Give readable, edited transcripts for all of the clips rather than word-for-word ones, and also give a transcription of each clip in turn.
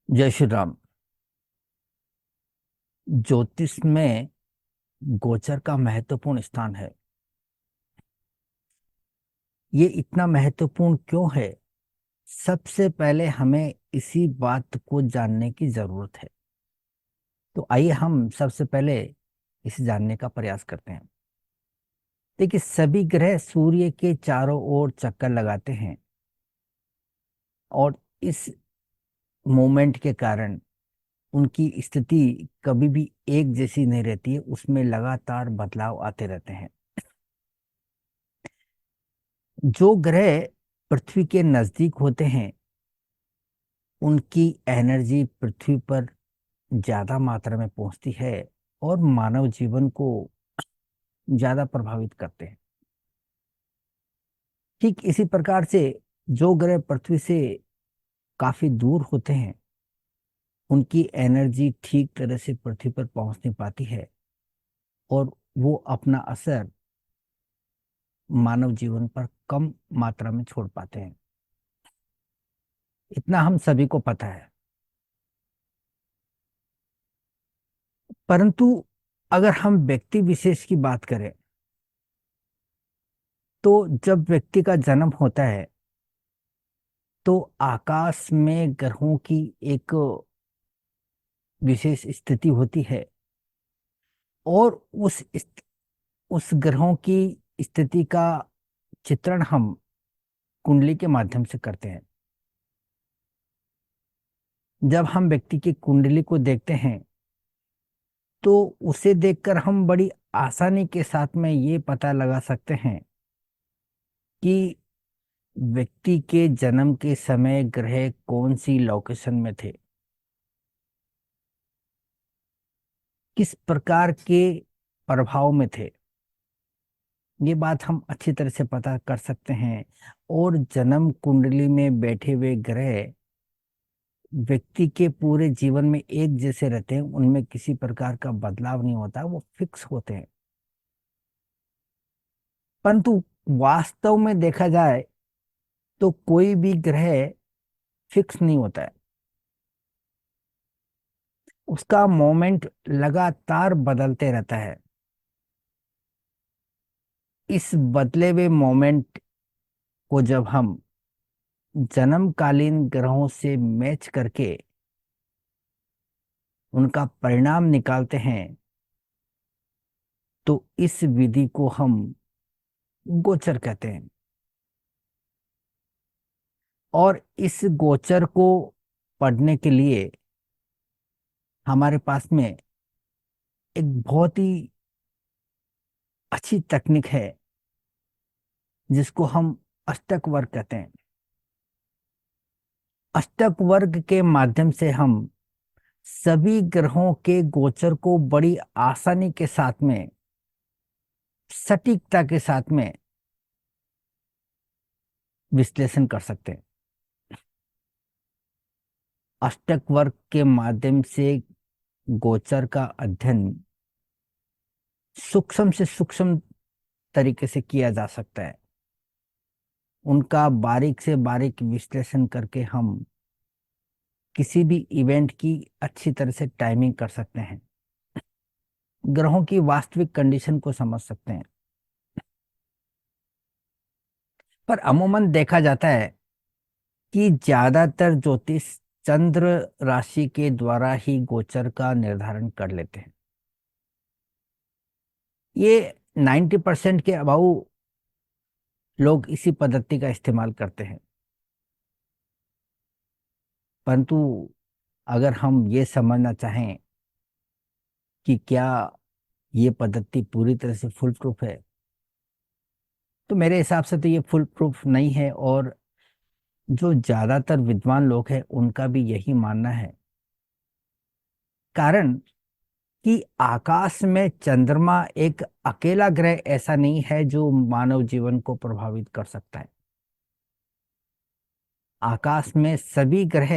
जय श्री राम। ज्योतिष में गोचर का महत्वपूर्ण स्थान है। ये इतना महत्वपूर्ण क्यों है? सबसे पहले हमें इसी बात को जानने की जरूरत है। तो आइए हम सबसे पहले इसे जानने का प्रयास करते हैं। देखिए, सभी ग्रह सूर्य के चारों ओर चक्कर लगाते हैं और इस मोमेंट के कारण उनकी स्थिति कभी भी एक जैसी नहीं रहती है, उसमें लगातार बदलाव आते रहते हैं। जो ग्रह पृथ्वी के नजदीक होते हैं उनकी एनर्जी पृथ्वी पर ज्यादा मात्रा में पहुंचती है और मानव जीवन को ज्यादा प्रभावित करते हैं। ठीक इसी प्रकार से जो ग्रह पृथ्वी से काफी दूर होते हैं उनकी एनर्जी ठीक तरह से पृथ्वी पर पहुंच नहीं पाती है और वो अपना असर मानव जीवन पर कम मात्रा में छोड़ पाते हैं। इतना हम सभी को पता है। परंतु अगर हम व्यक्ति विशेष की बात करें तो जब व्यक्ति का जन्म होता है तो आकाश में ग्रहों की एक विशेष स्थिति होती है और उस ग्रहों की स्थिति का चित्रण हम कुंडली के माध्यम से करते हैं। जब हम व्यक्ति की कुंडली को देखते हैं तो उसे देखकर हम बड़ी आसानी के साथ में ये पता लगा सकते हैं कि व्यक्ति के जन्म के समय ग्रह कौन सी लोकेशन में थे, किस प्रकार के प्रभाव में थे। ये बात हम अच्छी तरह से पता कर सकते हैं। और जन्म कुंडली में बैठे हुए ग्रह व्यक्ति के पूरे जीवन में एक जैसे रहते हैं, उनमें किसी प्रकार का बदलाव नहीं होता, वो फिक्स होते हैं। परंतु वास्तव में देखा जाए तो कोई भी ग्रह फिक्स नहीं होता है। उसका मोमेंट लगातार बदलते रहता है। इस बदले हुए मोमेंट को जब हम जन्मकालीन ग्रहों से मैच करके उनका परिणाम निकालते हैं तो इस विधि को हम गोचर कहते हैं। और इस गोचर को पढ़ने के लिए हमारे पास में एक बहुत ही अच्छी तकनीक है जिसको हम अष्टक वर्ग कहते हैं। अष्टक वर्ग के माध्यम से हम सभी ग्रहों के गोचर को बड़ी आसानी के साथ में, सटीकता के साथ में विश्लेषण कर सकते हैं। अष्टक वर्ग के माध्यम से गोचर का अध्ययन सूक्ष्म से सूक्ष्म तरीके से किया जा सकता है। उनका बारीक से बारीक विश्लेषण करके हम किसी भी इवेंट की अच्छी तरह से टाइमिंग कर सकते हैं, ग्रहों की वास्तविक कंडीशन को समझ सकते हैं। पर अमूमन देखा जाता है कि ज्यादातर ज्योतिष चंद्र राशि के द्वारा ही गोचर का निर्धारण कर लेते हैं। ये 90% के अभाव लोग इसी पद्धति का इस्तेमाल करते हैं। परंतु अगर हम ये समझना चाहें कि क्या ये पद्धति पूरी तरह से फुल प्रूफ है तो मेरे हिसाब से तो ये फुल प्रूफ नहीं है। और जो ज्यादातर विद्वान लोग हैं उनका भी यही मानना है। कारण कि आकाश में चंद्रमा एक अकेला ग्रह ऐसा नहीं है जो मानव जीवन को प्रभावित कर सकता है। आकाश में सभी ग्रह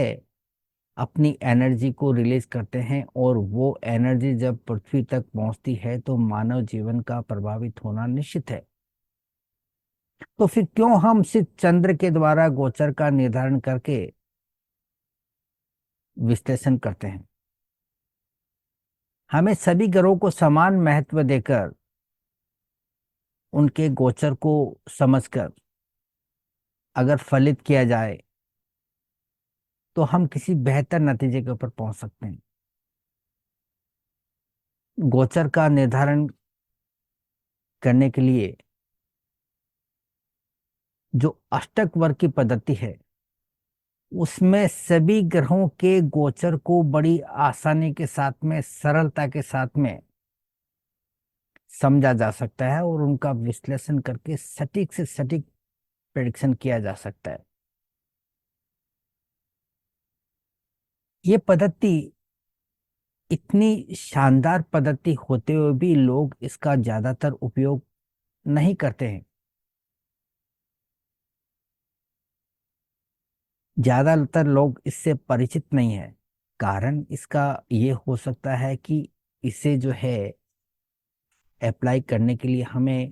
अपनी एनर्जी को रिलीज करते हैं और वो एनर्जी जब पृथ्वी तक पहुंचती है तो मानव जीवन का प्रभावित होना निश्चित है। तो फिर क्यों हम सिर्फ चंद्र के द्वारा गोचर का निर्धारण करके विश्लेषण करते हैं। हमें सभी ग्रहों को समान महत्व देकर उनके गोचर को समझकर अगर फलित किया जाए तो हम किसी बेहतर नतीजे के ऊपर पहुंच सकते हैं। गोचर का निर्धारण करने के लिए जो अष्टक वर्ग की पद्धति है उसमें सभी ग्रहों के गोचर को बड़ी आसानी के साथ में, सरलता के साथ में समझा जा सकता है और उनका विश्लेषण करके सटीक से सटीक प्रेडिक्शन किया जा सकता है। ये पद्धति इतनी शानदार पद्धति होते हुए भी लोग इसका ज्यादातर उपयोग नहीं करते हैं। ज्यादातर लोग इससे परिचित नहीं है। कारण इसका ये हो सकता है कि इसे जो है अप्लाई करने के लिए हमें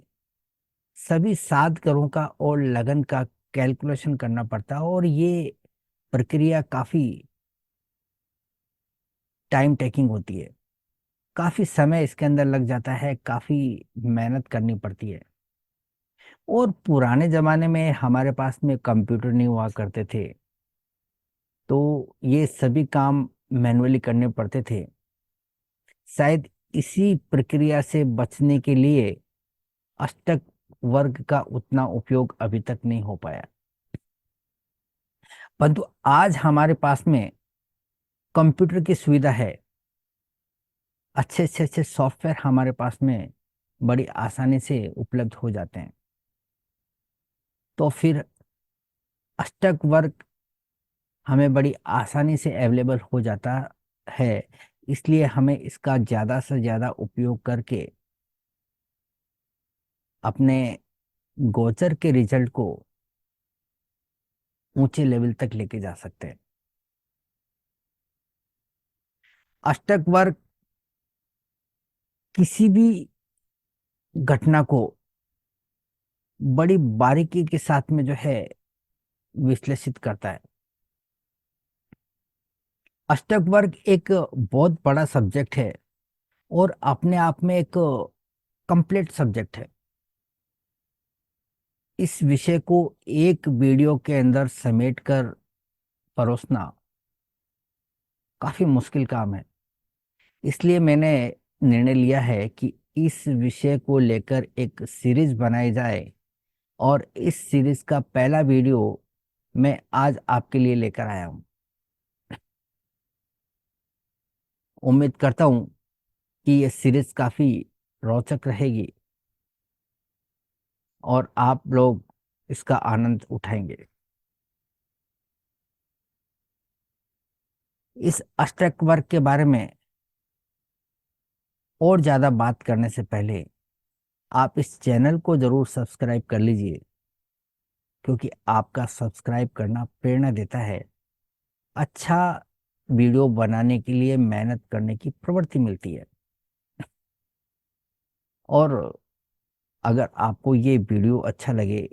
सभी 7 ग्रहों का और लगन का कैलकुलेशन करना पड़ता है और ये प्रक्रिया काफी टाइम टेकिंग होती है। काफी समय इसके अंदर लग जाता है, काफी मेहनत करनी पड़ती है। और पुराने जमाने में हमारे पास में कंप्यूटर नहीं हुआ करते थे, तो ये सभी काम मैन्युअली करने पड़ते थे। शायद इसी प्रक्रिया से बचने के लिए अष्टक वर्ग का उतना उपयोग अभी तक नहीं हो पाया। परंतु आज हमारे पास में कंप्यूटर की सुविधा है, अच्छे से अच्छे सॉफ्टवेयर हमारे पास में बड़ी आसानी से उपलब्ध हो जाते हैं। तो फिर अष्टक वर्ग हमें बड़ी आसानी से अवेलेबल हो जाता है। इसलिए हमें इसका ज़्यादा से ज़्यादा उपयोग करके अपने गोचर के रिजल्ट को ऊंचे लेवल तक लेके जा सकते हैं। अष्टक वर्ग किसी भी घटना को बड़ी बारीकी के साथ में जो है विश्लेषित करता है। अष्टक वर्ग एक बहुत बड़ा सब्जेक्ट है और अपने आप में एक कंप्लीट सब्जेक्ट है। इस विषय को एक वीडियो के अंदर समेट कर परोसना काफी मुश्किल काम है। इसलिए मैंने निर्णय लिया है कि इस विषय को लेकर एक सीरीज बनाई जाए और इस सीरीज का पहला वीडियो मैं आज आपके लिए लेकर आया हूं। उम्मीद करता हूं कि ये सीरीज काफी रोचक रहेगी और आप लोग इसका आनंद उठाएंगे। इस अष्टक वर्ग के बारे में और ज्यादा बात करने से पहले आप इस चैनल को जरूर सब्सक्राइब कर लीजिए, क्योंकि आपका सब्सक्राइब करना प्रेरणा देता है, अच्छा वीडियो बनाने के लिए मेहनत करने की प्रवृत्ति मिलती है। और अगर आपको ये वीडियो अच्छा लगे,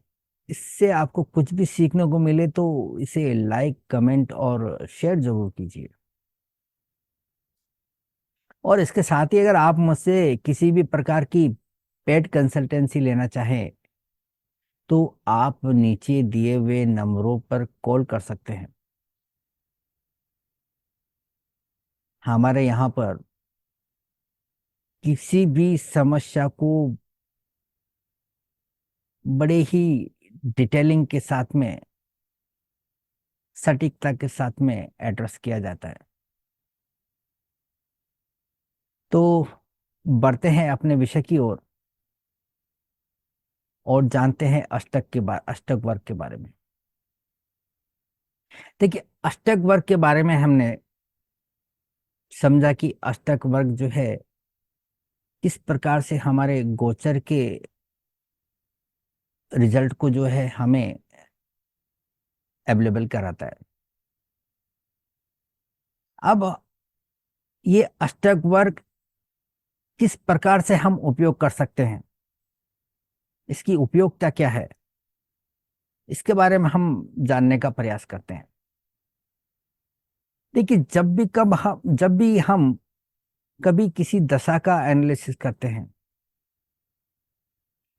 इससे आपको कुछ भी सीखने को मिले, तो इसे लाइक, कमेंट और शेयर जरूर कीजिए। और इसके साथ ही अगर आप मुझसे किसी भी प्रकार की पेड कंसल्टेंसी लेना चाहें तो आप नीचे दिए हुए नंबरों पर कॉल कर सकते हैं। हमारे यहाँ पर किसी भी समस्या को बड़े ही डिटेलिंग के साथ में, सटीकता के साथ में एड्रेस किया जाता है। तो बढ़ते हैं अपने विषय की ओर और जानते हैं अष्टक वर्ग के बारे में। देखिए, अष्टक वर्ग के बारे में हमने समझा कि अष्टक वर्ग जो है किस प्रकार से हमारे गोचर के रिजल्ट को जो है हमें अवेलेबल कराता है। अब ये अष्टक वर्ग किस प्रकार से हम उपयोग कर सकते हैं, इसकी उपयोगिता क्या है, इसके बारे में हम जानने का प्रयास करते हैं। देखिए, जब भी हम कभी किसी दशा का एनालिसिस करते हैं,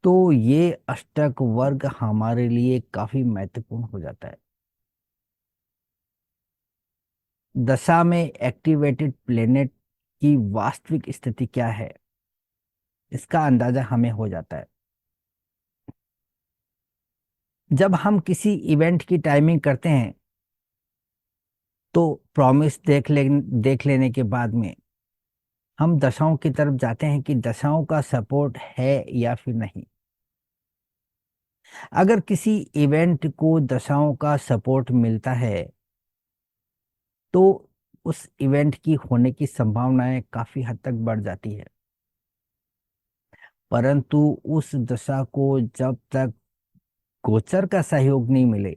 तो ये अष्टक वर्ग हमारे लिए काफी महत्वपूर्ण हो जाता है। दशा में एक्टिवेटेड प्लेनेट की वास्तविक स्थिति क्या है, इसका अंदाजा हमें हो जाता है। जब हम किसी इवेंट की टाइमिंग करते हैं, तो प्रॉमिस देख लेने के बाद में हम दशाओं की तरफ जाते हैं कि दशाओं का सपोर्ट है या फिर नहीं। अगर किसी इवेंट को दशाओं का सपोर्ट मिलता है, तो उस इवेंट की होने की संभावनाएं काफी हद तक बढ़ जाती है। परंतु उस दशा को जब तक गोचर का सहयोग नहीं मिले,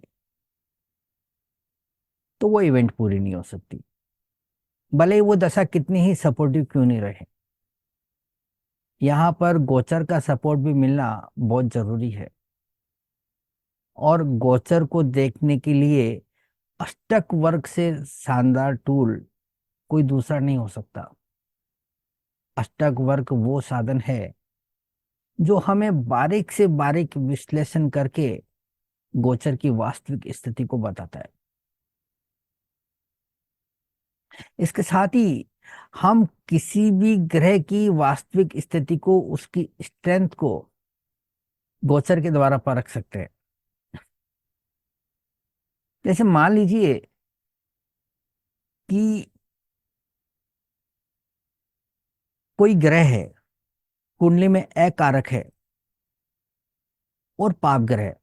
तो वो इवेंट पूरी नहीं हो सकती, भले ही वो दशा कितनी ही सपोर्टिव क्यों नहीं रहे। यहाँ पर गोचर का सपोर्ट भी मिलना बहुत जरूरी है। और गोचर को देखने के लिए अष्टक वर्ग से शानदार टूल कोई दूसरा नहीं हो सकता। अष्टक वर्ग वो साधन है जो हमें बारीक से बारीक विश्लेषण करके गोचर की वास्तविक स्थिति को बताता है। इसके साथ ही हम किसी भी ग्रह की वास्तविक स्थिति को, उसकी स्ट्रेंथ को गोचर के द्वारा परख सकते हैं। जैसे मान लीजिए कि कोई ग्रह है, कुंडली में अकारक है और पाप ग्रह,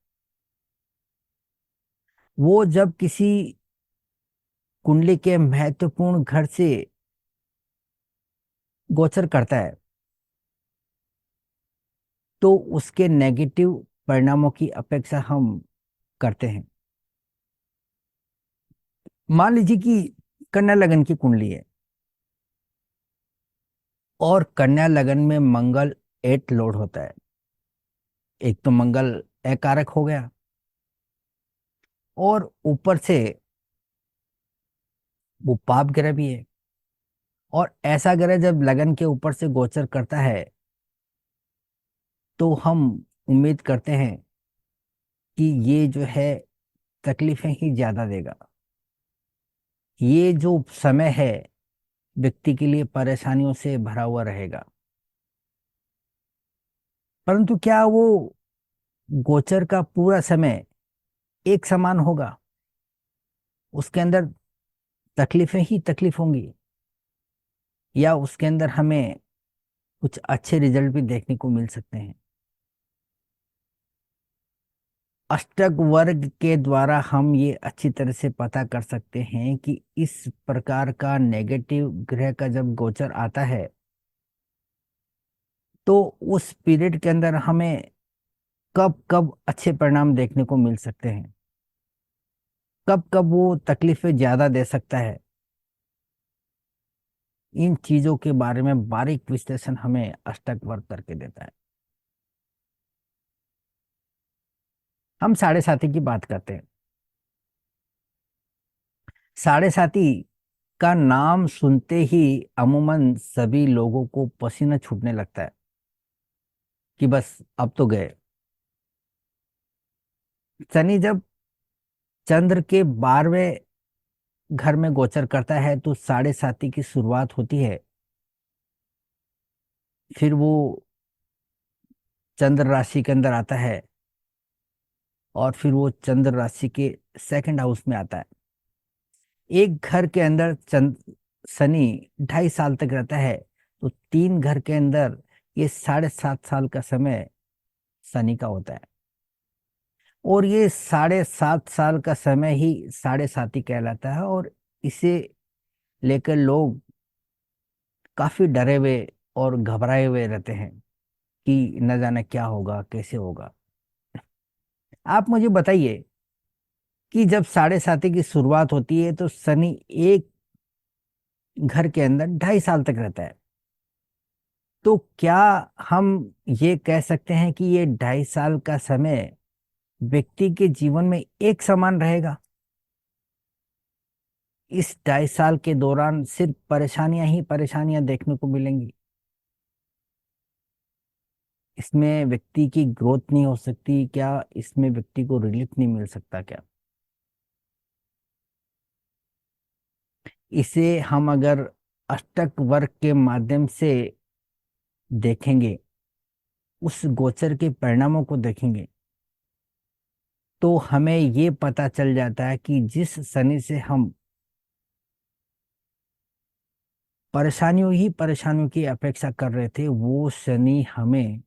वो जब किसी कुंडली के महत्वपूर्ण घर से गोचर करता है, तो उसके नेगेटिव परिणामों की अपेक्षा हम करते हैं। मान लीजिए कि कन्या लगन की कुंडली है और कन्या लगन में मंगल 8 लोड होता है। एक तो मंगल अकारक हो गया, और ऊपर से वो पाप ग्रह भी है। और ऐसा ग्रह जब लगन के ऊपर से गोचर करता है, तो हम उम्मीद करते हैं कि ये जो है तकलीफें ही ज्यादा देगा। ये जो समय है व्यक्ति के लिए परेशानियों से भरा हुआ रहेगा। परंतु क्या वो गोचर का पूरा समय एक समान होगा? उसके अंदर तकलीफें ही तकलीफ होंगी, या उसके अंदर हमें कुछ अच्छे रिजल्ट भी देखने को मिल सकते हैं। अष्टक वर्ग के द्वारा हम ये अच्छी तरह से पता कर सकते हैं कि इस प्रकार का नेगेटिव ग्रह का जब गोचर आता है, तो उस पीरियड के अंदर हमें कब कब अच्छे परिणाम देखने को मिल सकते हैं, कब कब वो तकलीफें ज्यादा दे सकता है। इन चीजों के बारे में बारीक विश्लेषण हमें अष्टक वर्ग करके देता है। हम साढ़े साथी की बात करते हैं। साढ़े साथी का नाम सुनते ही अमूमन सभी लोगों को पसीना छूटने लगता है कि बस अब तो गए। शनि जब चंद्र के 12वें घर में गोचर करता है, तो साढ़े साथी की शुरुआत होती है। फिर वो चंद्र राशि के अंदर आता है, और फिर वो चंद्र राशि के सेकंड हाउस में आता है। एक घर के अंदर शनि 2.5 साल तक रहता है, तो 3 घर के अंदर ये 7.5 साल का समय शनि का होता है। और ये 7.5 साल का समय ही साढ़े साथी कहलाता है। और इसे लेकर लोग काफी डरे हुए और घबराए हुए रहते हैं कि न जाने क्या होगा, कैसे होगा। आप मुझे बताइए कि जब साढ़े साथी की शुरुआत होती है, तो शनि एक घर के अंदर 2.5 साल तक रहता है। तो क्या हम ये कह सकते हैं कि ये 2.5 साल का समय व्यक्ति के जीवन में एक समान रहेगा? इस 2.5 साल के दौरान सिर्फ परेशानियां ही परेशानियां देखने को मिलेंगी। इसमें व्यक्ति की ग्रोथ नहीं हो सकती क्या? इसमें व्यक्ति को रिलीफ नहीं मिल सकता क्या? इसे हम अगर अष्टक वर्ग के माध्यम से देखेंगे, उस गोचर के परिणामों को देखेंगे, तो हमें ये पता चल जाता है कि जिस शनि से हम परेशानियों की अपेक्षा कर रहे थे, वो शनि हमें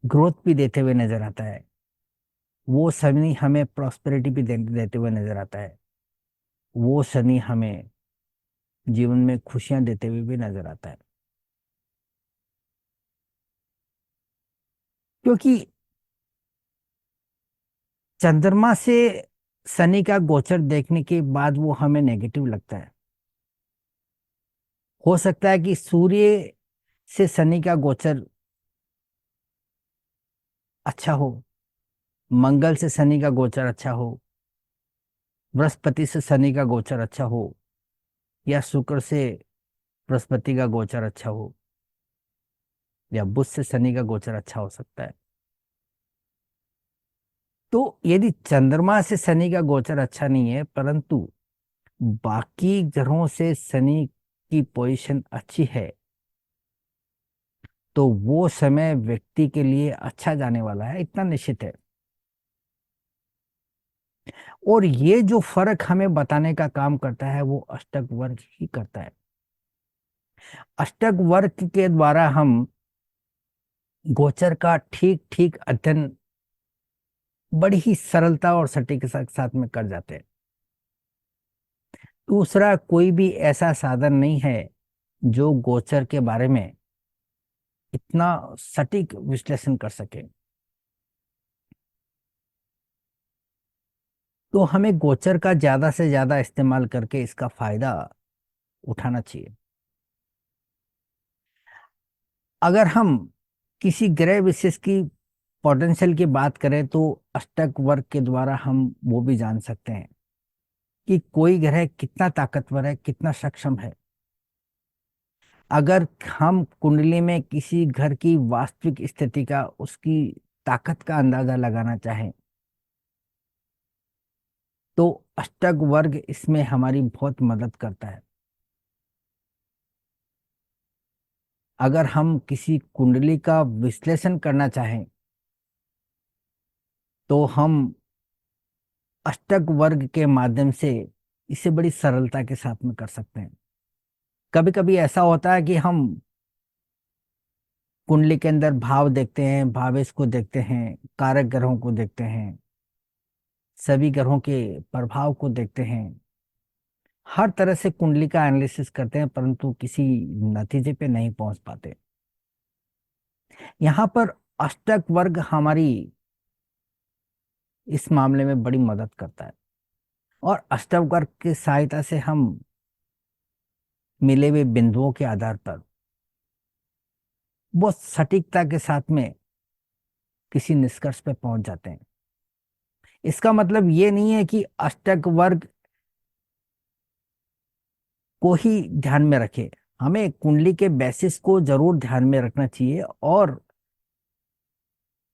ग्रोथ भी देते हुए नजर आता है। वो शनि हमें प्रॉस्पेरिटी भी देते हुए नजर आता है। वो शनि हमें जीवन में खुशियां देते हुए भी नजर आता है। क्योंकि चंद्रमा से शनि का गोचर देखने के बाद वो हमें नेगेटिव लगता है। हो सकता है कि सूर्य से शनि का गोचर अच्छा हो, मंगल से शनि का गोचर अच्छा हो, बृहस्पति से शनि का गोचर अच्छा हो, या शुक्र से बृहस्पति का गोचर अच्छा हो, या बुध से शनि का गोचर अच्छा हो सकता है। तो यदि चंद्रमा से शनि का गोचर अच्छा नहीं है, परंतु बाकी ग्रहों से शनि की पोजीशन अच्छी है, तो वो समय व्यक्ति के लिए अच्छा जाने वाला है, इतना निश्चित है। और ये जो फर्क हमें बताने का काम करता है, वो अष्टक वर्ग ही करता है। अष्टक वर्ग के द्वारा हम गोचर का ठीक ठीक अध्ययन बड़ी ही सरलता और सटीकता के साथ में कर जाते हैं। दूसरा कोई भी ऐसा साधन नहीं है जो गोचर के बारे में इतना सटीक विश्लेषण कर सके। तो हमें गोचर का ज्यादा से ज्यादा इस्तेमाल करके इसका फायदा उठाना चाहिए। अगर हम किसी ग्रह विशेष की पोटेंशियल की बात करें, तो अष्टक वर्ग के द्वारा हम वो भी जान सकते हैं कि कोई ग्रह कितना ताकतवर है, कितना सक्षम है। अगर हम कुंडली में किसी घर की वास्तविक स्थिति का, उसकी ताकत का अंदाजा लगाना चाहें, तो अष्टक वर्ग इसमें हमारी बहुत मदद करता है। अगर हम किसी कुंडली का विश्लेषण करना चाहें, तो हम अष्टक वर्ग के माध्यम से इसे बड़ी सरलता के साथ में कर सकते हैं। कभी कभी ऐसा होता है कि हम कुंडली के अंदर भाव देखते हैं, भावेश को देखते हैं, कारक ग्रहों को देखते हैं, सभी ग्रहों के प्रभाव को देखते हैं, हर तरह से कुंडली का एनालिसिस करते हैं, परंतु किसी नतीजे पे नहीं पहुंच पाते। यहाँ पर अष्टक वर्ग हमारी इस मामले में बड़ी मदद करता है। और अष्टक वर्ग की सहायता से हम मिले हुए बिंदुओं के आधार पर बहुत सटीकता के साथ में किसी निष्कर्ष पे पहुंच जाते हैं। इसका मतलब ये नहीं है कि अष्टक वर्ग को ही ध्यान में रखे। हमें कुंडली के बेसिस को जरूर ध्यान में रखना चाहिए। और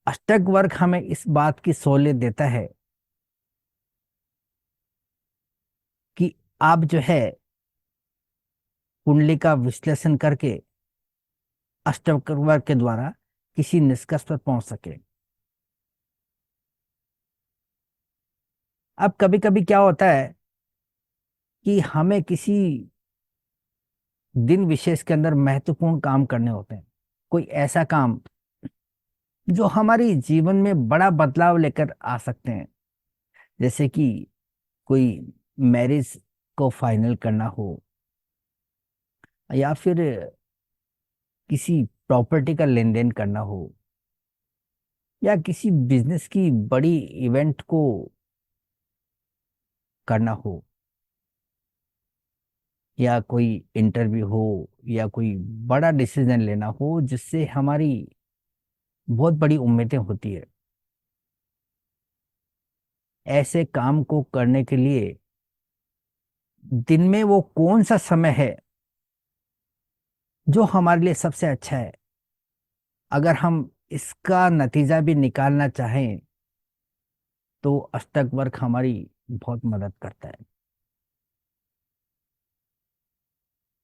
अष्टक वर्ग हमें इस बात की सहूलियत देता है कि आप जो है कुंडली का विश्लेषण करके अष्टक वर्ग के द्वारा किसी निष्कर्ष पर पहुंच सके। अब कभी कभी क्या होता है कि हमें किसी दिन विशेष के अंदर महत्वपूर्ण काम करने होते हैं। कोई ऐसा काम जो हमारी जीवन में बड़ा बदलाव लेकर आ सकते हैं, जैसे कि कोई मैरिज को फाइनल करना हो, या फिर किसी प्रॉपर्टी का लेन देन करना हो, या किसी बिजनेस की बड़ी इवेंट को करना हो, या कोई इंटरव्यू हो, या कोई बड़ा डिसीजन लेना हो जिससे हमारी बहुत बड़ी उम्मीदें होती है। ऐसे काम को करने के लिए दिन में वो कौन सा समय है जो हमारे लिए सबसे अच्छा है। अगर हम इसका नतीजा भी निकालना चाहें तो अष्टक वर्ग हमारी बहुत मदद करता है।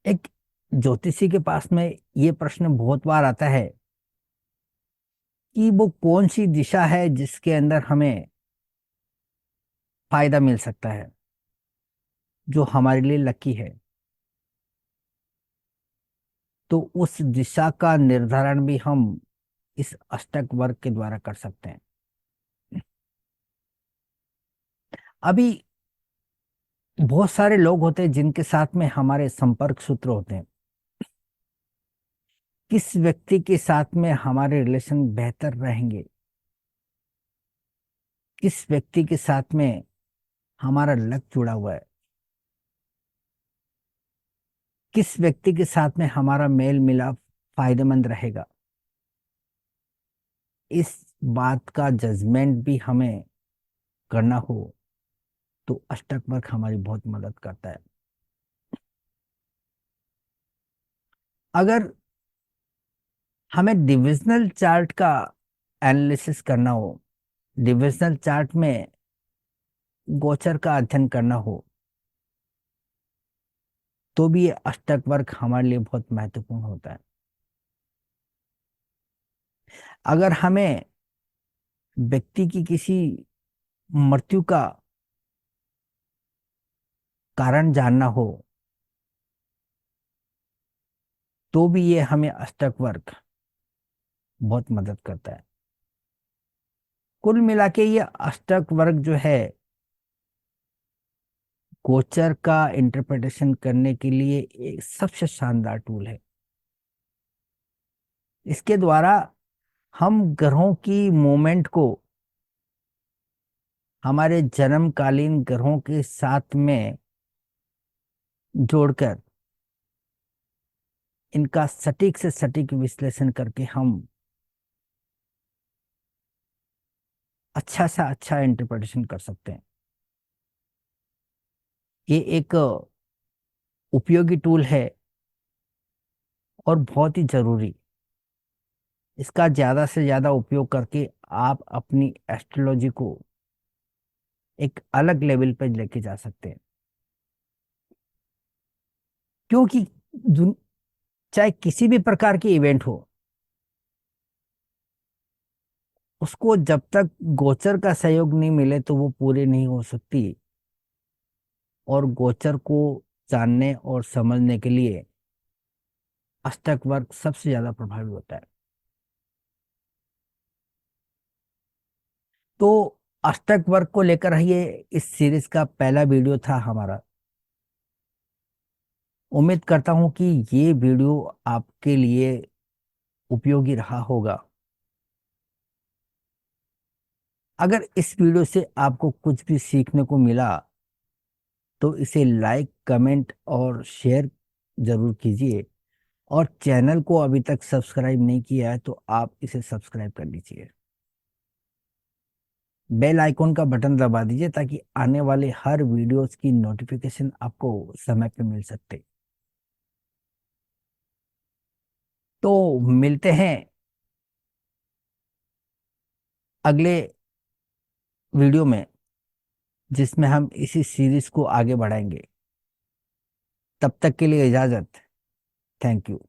एक ज्योतिषी के पास में ये प्रश्न बहुत बार आता है कि वो कौन सी दिशा है जिसके अंदर हमें फायदा मिल सकता है, जो हमारे लिए लकी है। तो उस दिशा का निर्धारण भी हम इस अष्टक वर्ग के द्वारा कर सकते हैं। अभी बहुत सारे लोग होते हैं जिनके साथ में हमारे संपर्क सूत्र होते हैं। किस व्यक्ति के साथ में हमारे रिलेशन बेहतर रहेंगे, किस व्यक्ति के साथ में हमारा लक जुड़ा हुआ है, किस व्यक्ति के साथ में हमारा मेल मिलाप फायदेमंद रहेगा, इस बात का जजमेंट भी हमें करना हो तो अष्टक वर्ग हमारी बहुत मदद करता है। अगर हमें डिविजनल चार्ट का एनालिसिस करना हो, डिविजनल चार्ट में गोचर का अध्ययन करना हो, तो भी ये अष्टक वर्ग हमारे लिए बहुत महत्वपूर्ण होता है। अगर हमें व्यक्ति की किसी मृत्यु का कारण जानना हो तो भी ये हमें अष्टक वर्ग बहुत मदद करता है। कुल मिला के ये अष्टक वर्ग जो है गोचर का इंटरप्रिटेशन करने के लिए एक सबसे शानदार टूल है। इसके द्वारा हम ग्रहों की मूवमेंट को हमारे जन्मकालीन ग्रहों के साथ में जोड़कर इनका सटीक से सटीक विश्लेषण करके हम अच्छा सा अच्छा इंटरप्रिटेशन कर सकते हैं। ये एक उपयोगी टूल है और बहुत ही जरूरी। इसका ज्यादा से ज्यादा उपयोग करके आप अपनी एस्ट्रोलॉजी को एक अलग लेवल पर लेके जा सकते हैं। क्योंकि चाहे किसी भी प्रकार की इवेंट हो, उसको जब तक गोचर का सहयोग नहीं मिले तो वो पूरी नहीं हो सकती। और गोचर को जानने और समझने के लिए अष्टक वर्ग सबसे ज्यादा प्रभावी होता है। तो अष्टक वर्ग को लेकर ये इस सीरीज का पहला वीडियो था हमारा। उम्मीद करता हूं कि ये वीडियो आपके लिए उपयोगी रहा होगा। अगर इस वीडियो से आपको कुछ भी सीखने को मिला तो इसे लाइक कमेंट और शेयर जरूर कीजिए। और चैनल को अभी तक सब्सक्राइब नहीं किया है तो आप इसे सब्सक्राइब कर लीजिए। बेल आइकॉन का बटन दबा दीजिए ताकि आने वाले हर वीडियोस की नोटिफिकेशन आपको समय पे मिल सकते। तो मिलते हैं अगले वीडियो में, जिसमें हम इसी सीरीज को आगे बढ़ाएंगे। तब तक के लिए इजाजत। Thank you.